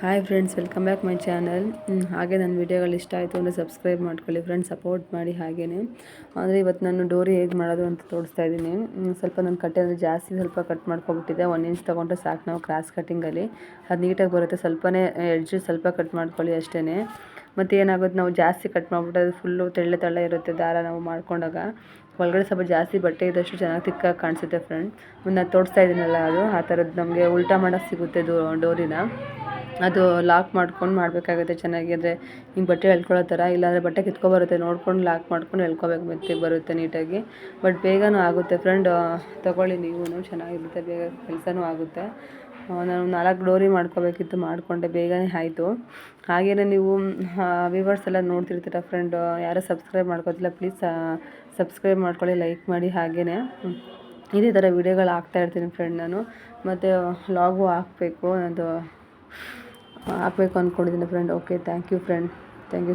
Hi friends, welcome back my channel. ಹಾಗೆ ನನ್ನ ವೀಡಿಯೋಗಳು ಇಷ್ಟ ಆಯಿತು ಅಂದರೆ ಸಬ್ಸ್ಕ್ರೈಬ್ ಮಾಡ್ಕೊಳ್ಳಿ ಫ್ರೆಂಡ್ಸ್, ಸಪೋರ್ಟ್ ಮಾಡಿ. ಹಾಗೆಯೇ ಅಂದರೆ ಇವತ್ತು ನಾನು ಡೋರಿ ಹೇಗೆ ಮಾಡೋದು ಅಂತ ತೋರಿಸ್ತಾ ಇದ್ದೀನಿ. ಸ್ವಲ್ಪ ನಾನು ಕಟ್ಟೆ ಅಂದರೆ ಜಾಸ್ತಿ ಸ್ವಲ್ಪ ಕಟ್ ಮಾಡ್ಕೊಬಿಟ್ಟಿದ್ದೆ. 1 ಇಂಚ್ ತೊಗೊಂಡ್ರೆ ಸಾಕು ನಾವು ಕ್ರಾಸ್ ಕಟ್ಟಿಂಗಲ್ಲಿ, ಅದು ನೀಟಾಗಿ ಬರುತ್ತೆ. ಸ್ವಲ್ಪನೇ ಎಡ್ಜು ಸ್ವಲ್ಪ ಕಟ್ ಮಾಡ್ಕೊಳ್ಳಿ ಅಷ್ಟೇ. ಮತ್ತು ಏನಾಗುತ್ತೆ, ನಾವು ಜಾಸ್ತಿ ಕಟ್ ಮಾಡಿಬಿಟ್ಟು ಅದು ಫುಲ್ಲು ತೆಳ್ಳೆ ಇರುತ್ತೆ ದಾರ ನಾವು ಮಾಡ್ಕೊಂಡಾಗ. ಒಳಗಡೆ ಸ್ವಲ್ಪ ಜಾಸ್ತಿ ಬಟ್ಟೆ ಇದ್ದಷ್ಟು ಚೆನ್ನಾಗಿ ತಿಕ್ಕಾಗಿ ಕಾಣಿಸುತ್ತೆ ಫ್ರೆಂಡ್. ನಾನು ತೋರಿಸ್ತಾ ಇದ್ದೀನಲ್ಲ, ಅದು ಆ ಥರದ್ದು ನಮಗೆ ಉಲ್ಟಾ ಮಾಡೋಕ್ಕೆ ಸಿಗುತ್ತೆ ಡೋರಿನ. ಅದು ಲಾಕ್ ಮಾಡ್ಕೊಂಡು ಮಾಡಬೇಕಾಗುತ್ತೆ ಚೆನ್ನಾಗಿ. ಅಂದರೆ ಹಿಂಗೆ ಬಟ್ಟೆ ಎಳ್ಕೊಳ್ಳೋ ಥರ, ಇಲ್ಲಾಂದರೆ ಬಟ್ಟೆ ಕಿತ್ಕೊಬರುತ್ತೆ. ನೋಡ್ಕೊಂಡು ಲಾಕ್ ಮಾಡ್ಕೊಂಡು ಎಳ್ಕೊಬೇಕು, ಮೆತ್ತಿಗೆ ಬರುತ್ತೆ ನೀಟಾಗಿ. ಬಟ್ ಬೇಗನೂ ಆಗುತ್ತೆ ಫ್ರೆಂಡ್, ತೊಗೊಳ್ಳಿ ನೀವು, ಚೆನ್ನಾಗಿರುತ್ತೆ, ಬೇಗ ಕೆಲಸನೂ ಆಗುತ್ತೆ. ನಾನು 4 ಡೋರಿ ಮಾಡ್ಕೋಬೇಕಿತ್ತು, ಮಾಡಿಕೊಂಡೆ, ಬೇಗನೆ ಆಯಿತು. ಹಾಗೆಯೇ ನೀವು ವ್ಯೂವರ್ಸ್ ಎಲ್ಲ ನೋಡ್ತಿರ್ತೀರ ಫ್ರೆಂಡ್, ಯಾರು ಸಬ್ಸ್ಕ್ರೈಬ್ ಮಾಡ್ಕೋತಿಲ್ಲ, ಪ್ಲೀಸ್ ಸಬ್ಸ್ಕ್ರೈಬ್ ಮಾಡ್ಕೊಳ್ಳಿ, ಲೈಕ್ ಮಾಡಿ. ಹಾಗೆಯೇ ಇದೇ ಥರ ವೀಡಿಯೋಗಳು ಹಾಕ್ತಾಯಿರ್ತೀನಿ ಫ್ರೆಂಡ್ ನಾನು. ಮತ್ತು ವ್ಲಾಗು ಹಾಕಬೇಕು ಅಂದ್ಕೊಂಡಿದ್ದೀನಿ friend. Okay, thank you friend, thank you.